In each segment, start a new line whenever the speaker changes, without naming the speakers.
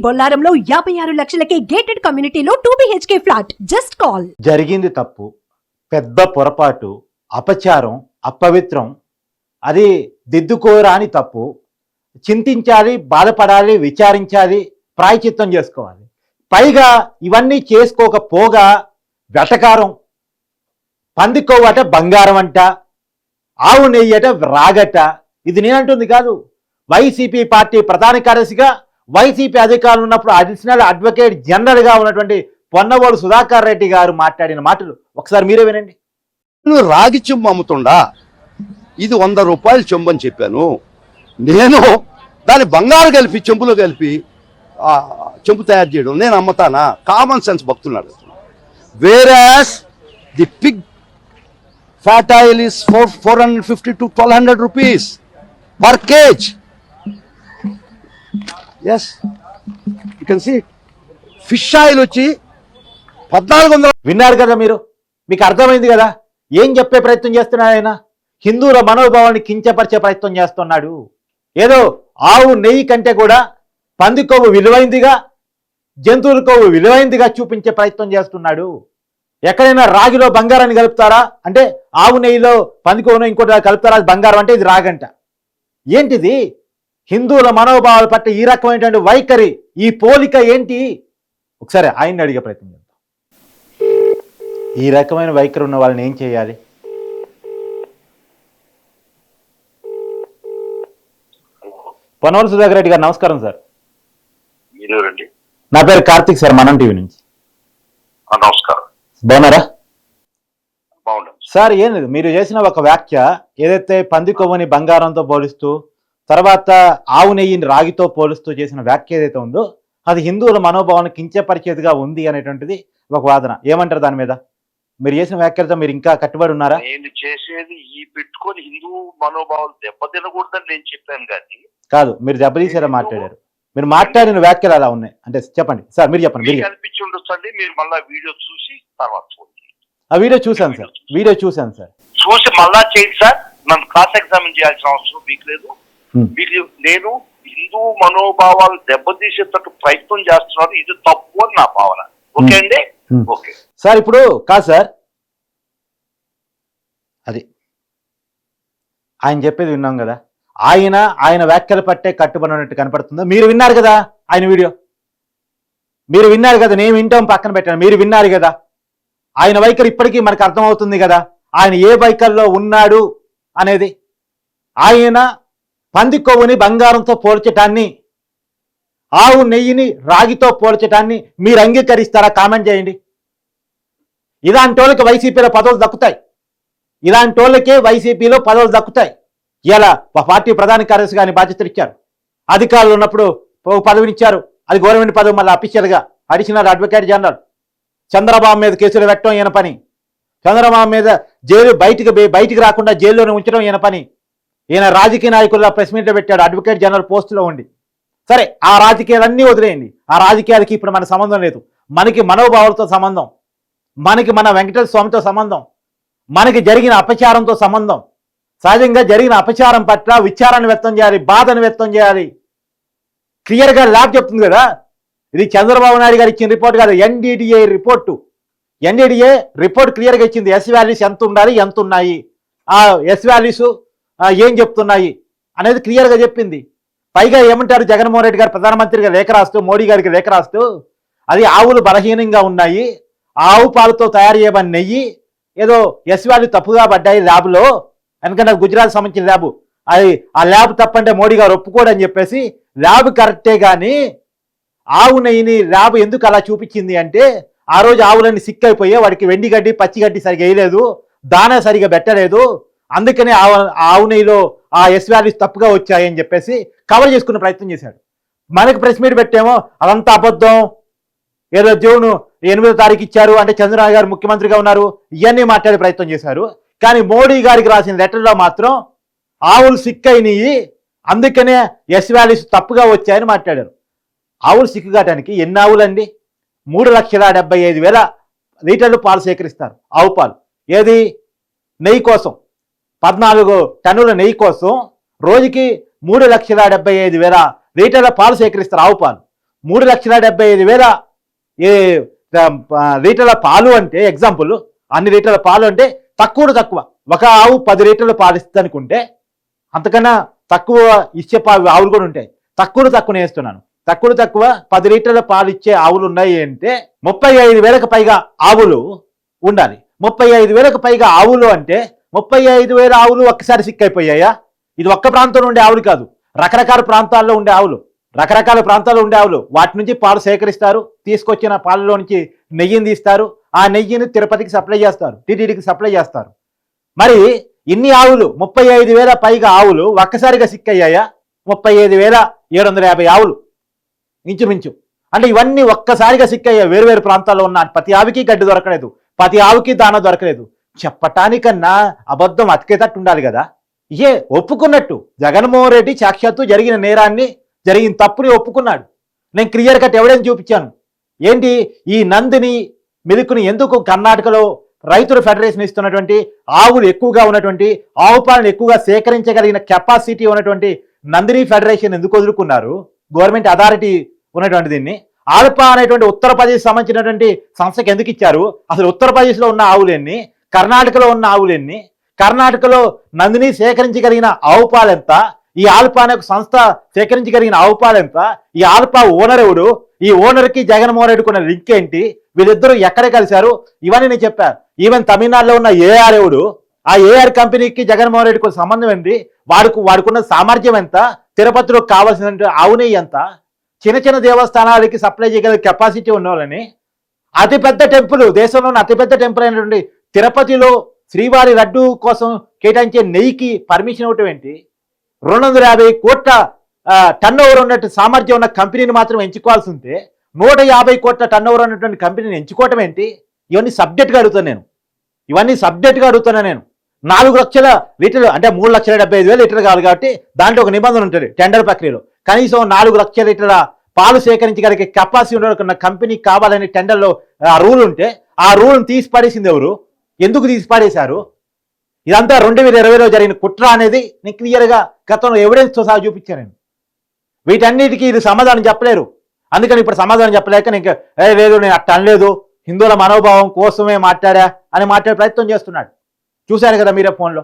బొల్లారంలో 56 లక్షలకే gated కమ్యూనిటీలో 2 BHK flat. Just call.
జరిగింది తప్పు, పెద్ద పొరపాటు, అపచారం, అపవిత్రం, అది దిద్దుకోరాని తప్పు. చింతించాలి, బాధపడాలి, విచారించాలి, ప్రాయచిత్తం చేసుకోవాలి. పైగా ఇవన్నీ చేసుకోకపోగా వెటకారం, పందికోవట బంగారం అంట, ఆవు నెయ్యట రాగట. ఇది నేనంటుంది కాదు. వైసీపీ పార్టీ ప్రధాన కార్యదర్శిగా వైసీపీ అధికారులు ఉన్నప్పుడు అడిషనల్ అడ్వకేట్ జనరల్గా ఉన్నటువంటి పొన్నవోలు సుధాకర్ రెడ్డి గారు మాట్లాడిన మాటలు ఒకసారి మీరే వినండి.
రాగి చెంబు అమ్ముతుండా, ఇది 100 రూపాయలు చెంబు అని చెప్పాను. నేను దాన్ని బంగారు కలిపి చెంబులో కలిపి చెంబు తయారు చేయడం నేను అమ్ముతానా? కామన్ సెన్స్ భక్తున్నాడు. Whereas the pig fat oil is 450 to 1200 rupees per kg. Yes, you can see it. Fish oil వచ్చి 1400.
విన్నారు కదా మీరు, మీకు అర్థమైంది కదా ఏం చెప్పే ప్రయత్నం చేస్తున్నాడు ఆయన. హిందువుల మనోభావాన్ని కించపరిచే ప్రయత్నం చేస్తున్నాడు. ఏదో ఆవు నెయ్యి కంటే కూడా పంది కొవ్వు విలువైందిగా, జంతువుల కొవ్వు విలువైందిగా చూపించే ప్రయత్నం చేస్తున్నాడు. ఎక్కడైనా రాగిలో బంగారాన్ని కలుపుతారా అంటే ఆవు నెయ్యిలో పంది కొవ్వును ఇంకోటి కలుపుతారా, అది బంగారం అంటే ఇది రాగంట. ఏంటిది? హిందువుల మనోభావాల పట్ల ఈ రకమైనటువంటి వైఖరి, ఈ పోలిక ఏంటి? ఒకసారి ఆయన్ని అడిగే ప్రయత్నం చేద్దాం. ఈ రకమైన వైఖరి ఉన్న వాళ్ళని ఏం చేయాలి? పొన్నవోలు సుధాకర్ రెడ్డి గారు నమస్కారం సార్. నా పేరు కార్తిక్ సార్, మనం టీవీ నుంచి.
నమస్కారం.
బాగున్నారా సార్? ఏం లేదు, మీరు చేసిన ఒక వ్యాఖ్య ఏదైతే పంది కొవ్వుని బంగారంతో పోలుస్తూ తర్వాత ఆవు నెయ్యిని రాగితో పోలుస్తూ చేసిన వ్యాఖ్య ఏదైతే ఉందో అది హిందువుల మనోభావాన్ని కించపరిచేదిగా ఉంది అనేటువంటిది ఒక వాదన. ఏమంటారు దాని మీద? మీరు చేసిన వ్యాఖ్యలతో మీరు ఇంకా కట్టుబడి ఉన్నారా?
నేను చేసేది ఈ పెట్టుకొని హిందూ మనోభావాలు దెబ్బతినకూడదని నేను చెప్పాను కానీ
కాదు, మీరు దెబ్బతీసేలా మాట్లాడారు. మీరు మాట్లాడిన వ్యాఖ్యలు అలా ఉన్నాయి అంటే చెప్పండి సార్, మీరు చెప్పండి. మీరు
కనిపించి ఉండొచ్చండి, మీరు మళ్ళా వీడియో చూసి తర్వాత
ఆ వీడియో చూశాను సార్, వీడియో చూశాను సార్.
చూసి మళ్ళా చేయండి సార్, నన్ను క్రాస్ ఎగ్జామిన్ చేయాల్సిన అవసరం మీకు లేదు. నేను హిందూ మనోభావాలు దెబ్బతీసేటట్టు ప్రయత్నం చేస్తున్నారు, ఇది తప్పు అని నా భావన. ఓకే అండి? Okay
sir. ఇప్పుడు కాదు సార్, అది ఆయన చెప్పేది విన్నాం కదా, ఆయన వ్యాఖ్యలు పట్టే కట్టుబడినట్టు కనపడుతుందా? మీరు విన్నారు కదా ఆయన వీడియో, మీరు విన్నారు కదా, నేను వింటాం పక్కన పెట్టాను, మీరు విన్నారు కదా. ఆయన వైఖరి ఇప్పటికీ మనకు అర్థమవుతుంది కదా ఆయన ఏ వైఖరిలో ఉన్నాడు అనేది. ఆయన పంది కొవ్వుని బంగారంతో పోల్చటాన్ని, ఆవు నెయ్యిని రాగితో పోల్చటాన్ని మీరు అంగీకరిస్తారా? కామెంట్ చేయండి. ఇలాంటి వాళ్ళకి వైసీపీలో పదవులు దక్కుతాయి, ఇలాంటి వాళ్ళకే వైసీపీలో పదవులు దక్కుతాయి. ఇలా పార్టీ ప్రధాన కార్యదర్శిగా ఆయన బాధ్యతలు ఇచ్చారు, అధికారులు ఉన్నప్పుడు పదవినిచ్చారు, అది గవర్నమెంట్ పదవి. మళ్ళీ అఫీషియల్గా అడిషనల్ అడ్వకేట్ జనరల్. చంద్రబాబు మీద కేసులు పెట్టడం ఈయన పని, చంద్రబాబు మీద జైలు బయటికి రాకుండా జైల్లోనే ఉంచడం ఈయన పని. ఈయన రాజకీయ నాయకుల్లో ప్రెస్ మీట్లో పెట్టాడు అడ్వకేట్ జనరల్ పోస్టులో ఉండి. సరే, ఆ రాజకీయాలన్నీ వదిలేయండి, ఆ రాజకీయాలకి ఇప్పుడు మన సంబంధం లేదు. మనకి మనోభావాలతో సంబంధం, మనకి మన వెంకటేశ్వర స్వామితో సంబంధం, మనకి జరిగిన అపచారంతో సంబంధం. సహజంగా జరిగిన అపచారం పట్ల విచారాన్ని వ్యక్తం చేయాలి, బాధను వ్యక్తం చేయాలి. క్లియర్గా ల్యాబ్ చెప్తుంది కదా, ఇది చంద్రబాబు నాయుడు గారు ఇచ్చిన రిపోర్ట్ కాదు, ఎన్డీడీఏ రిపోర్టు. ఎన్డీడీఏ రిపోర్ట్ క్లియర్గా ఇచ్చింది. ఎస్ వాల్యూస్ ఎంత ఉండాలి, ఎంత ఉన్నాయి, ఆ ఎస్ వాల్యూస్ ఏం చెప్తున్నాయి అనేది క్లియర్గా చెప్పింది. పైగా ఏమంటారు జగన్మోహన్ రెడ్డి గారు ప్రధానమంత్రిగా లేఖ రాస్తూ, మోడీ గారికి లేఖ రాస్తూ, అది ఆవులు బలహీనంగా ఉన్నాయి, ఆవు పాలతో తయారు చేయబడిన నెయ్యి ఏదో ఎస్ వాల్యూ తప్పుగా పడ్డాయి ల్యాబ్లో, ఎందుకంటే గుజరాత్ సంబంధించిన ల్యాబ్, అది ఆ ల్యాబ్ తప్పంటే మోడీ గారు ఒప్పుకోడని చెప్పేసి ల్యాబ్ కరెక్టే కానీ ఆవు నెయ్యిని ల్యాబ్ ఎందుకు అలా చూపించింది అంటే ఆ రోజు ఆవులన్నీ సిక్ అయిపోయి వాడికి వెండి గడ్డి పచ్చి గడ్డి సరిగా వేయలేదు, దానా సరిగా పెట్టలేదు, అందుకనే ఆవు నెయ్యిలో ఆ ఎస్ వాల్యూస్ తప్పుగా వచ్చాయని చెప్పేసి కవర్ చేసుకునే ప్రయత్నం చేశాడు. మనకి ప్రెస్ మీట్ పెట్టేమో అదంతా అబద్ధం, ఏదో జూన్ 8వ తారీఖు ఇచ్చారు అంటే చంద్రబాబు గారు ముఖ్యమంత్రిగా ఉన్నారు, ఇవన్నీ మాట్లాడే ప్రయత్నం చేశారు. కానీ మోడీ గారికి రాసిన లెటర్లో మాత్రం ఆవులు సిక్ అయినాయి, అందుకనే ఎస్ వాల్యూస్ తప్పుగా వచ్చాయని మాట్లాడారు. ఆవులు సిక్కు కావడానికి ఎన్ని ఆవులండి? 3,75,000 లీటర్లు పాలు సేకరిస్తారు, ఆవు పాలు. ఏది? నెయ్యి కోసం 14 టన్నుల నెయ్యి కోసం రోజుకి 3,75,000 లీటర్ల పాలు సేకరిస్తారు, ఆవు పాలు. 3,75,000 ఏ లీటర్ల పాలు అంటే ఎగ్జాంపుల్, అన్ని లీటర్ల పాలు అంటే తక్కువ ఒక ఆవు 10 లీటర్ల పాలు ఇస్తుంది అనుకుంటే అంతకన్నా తక్కువ ఇచ్చే ఆవులు కూడా ఉంటాయి. తక్కువనే వేస్తున్నాను. తక్కువ 10 లీటర్ల పాలు ఇచ్చే ఆవులు ఉన్నాయి అంటే 35,000కు పైగా ఆవులు ఉండాలి. 35,000కు పైగా ఆవులు అంటే 35,000 ఆవులు ఒక్కసారి సిక్ అయిపోయాయా? ఇది ఒక్క ప్రాంతంలో ఉండే ఆవులు కాదు, రకరకాల ప్రాంతాల్లో ఉండే ఆవులు. వాటి నుంచి పాలు సేకరిస్తారు, తీసుకొచ్చిన పాలలో నుంచి నెయ్యిని తీస్తారు, ఆ నెయ్యిని తిరుపతికి సప్లై చేస్తారు, టీటీడీకి సప్లై చేస్తారు. మరి ఇన్ని ఆవులు 35,000 పైగా ఆవులు ఒక్కసారిగా సిక్ అయ్యాయా? 35,750 ఆవులు ఇంచుమించు. అంటే ఇవన్నీ ఒక్కసారిగా సిక్ అయ్యాయి. వేరు ప్రాంతాల్లో ఉన్న ప్రతి ఆవుకి గడ్డి దొరకలేదు, ప్రతి ఆవుకి దాన దొరకలేదు. చెప్పటానికన్నా అబద్ధం అతికేటట్టు ఉండాలి కదా. ఒప్పుకున్నట్టు జగన్మోహన్ రెడ్డి సాక్షాత్తు జరిగిన తప్పుని ఒప్పుకున్నాడు. నేను క్లియర్ కట్ ఎవిడెన్స్ చూపించాను. ఏంటి ఈ నందిని మిల్క్ని ఎందుకు కర్ణాటకలో రైతుల ఫెడరేషన్ ఇస్తున్నటువంటి ఆవులు ఎక్కువగా ఉన్నటువంటి ఆవు పాలను ఎక్కువగా సేకరించగలిగిన కెపాసిటీ ఉన్నటువంటి నందిని ఫెడరేషన్ ఎందుకు వదులుకున్నారు? గవర్నమెంట్ అథారిటీ ఉన్నటువంటి దీన్ని ఆల్పా అనేటువంటి ఉత్తరప్రదేశ్ సంబంధించినటువంటి సంస్థకి ఎందుకు ఇచ్చారు? అసలు ఉత్తరప్రదేశ్లో ఉన్న ఆవులెన్ని, కర్ణాటకలో ఉన్న ఆవులెన్ని, కర్ణాటకలో నందిని సేకరించగలిగిన ఆవు పాలు ఎంత, ఈ ఆల్పా అనే సంస్థ సేకరించగలిగిన ఆవు పాలు ఎంత, ఈ ఆల్పా ఓనర్ ఎవడు, ఈ ఓనర్కి జగన్మోహన్ రెడ్డికి ఉన్న లింక్ ఏంటి, వీళ్ళిద్దరూ ఎక్కడ కలిశారు, ఇవన్నీ నేను చెప్పాను. ఈవెన్ తమిళనాడులో ఉన్న ఏఆర్ ఎవడు, ఆ ఏఆర్ కంపెనీకి జగన్మోహన్ రెడ్డికి సంబంధం ఏంటి, వాడుకున్న సామర్థ్యం ఎంత, తిరుపతిలో కావాల్సిన ఆవు నెయ్యి ఎంత, చిన్న దేవస్థానాలకి సప్లై చేయగలిగే కెపాసిటీ ఉన్న వాళ్ళని అతిపెద్ద టెంపుల్, దేశంలో ఉన్న అతిపెద్ద టెంపుల్ అయినటువంటి తిరుపతిలో శ్రీవారి లడ్డు కోసం కేటాయించే నెయ్యికి పర్మిషన్ ఇవ్వటం ఏంటి? 250 కోట్ల టర్న్ ఓవర్ ఉన్నట్టు సామర్థ్యం ఉన్న కంపెనీని మాత్రం ఎంచుకోవాల్సి ఉంటే 150 కోట్ల టర్న్ ఓవర్ ఉన్నటువంటి కంపెనీని ఎంచుకోవటం ఏంటి? ఇవన్నీ సబ్జెక్ట్గా అడుగుతాను నేను. 4 లక్షల లీటర్లు అంటే 3,75,000 లీటర్లు కావాలి కాబట్టి దాంట్లో ఒక నిబంధన ఉంటుంది టెండర్ ప్రక్రియలో. కనీసం 4 లక్షల లీటర్ల పాలు సేకరించగలిగే కెపాసిటీ ఉన్న కంపెనీ కావాలని టెండర్లో ఆ రూల్ ఉంటే ఆ రూల్ని తీసి పడేసింది ఎవరు? ఎందుకు తీసి పడేశారు? ఇదంతా 2020లో జరిగిన కుట్ర అనేది నేను క్లియర్గా గతంలో ఎవిడెన్స్తో సహా చూపించాను. నేను వీటన్నిటికీ ఇది సమాధానం చెప్పలేరు. అందుకని ఇప్పుడు సమాధానం చెప్పలేక లేదు నేను అట్ట అనలేదు, హిందువుల మనోభావం కోసమే మాట్లాడే ప్రయత్నం చేస్తున్నాడు. చూశారు కదా మీరే ఫోన్లో.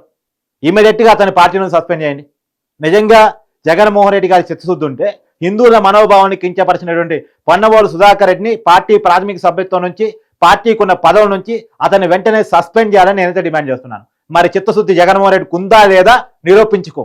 ఇమీడియట్గా అతని పార్టీ నుంచి సస్పెండ్ చేయండి. నిజంగా జగన్మోహన్ రెడ్డి గారి చిత్తశుద్ధి ఉంటే హిందువుల మనోభావాన్ని కించపరిచినటువంటి పొన్నవోలు సుధాకర్ రెడ్డిని పార్టీ ప్రాథమిక సభ్యత్వం నుంచి, పార్టీకి ఉన్న పదవుల నుంచి అతన్ని వెంటనే సస్పెండ్ చేయాలని నేనైతే డిమాండ్ చేస్తున్నాను. మరి చిత్తశుద్ధి జగన్మోహన్ రెడ్డికి ఉందా లేదా నిరూపించుకో.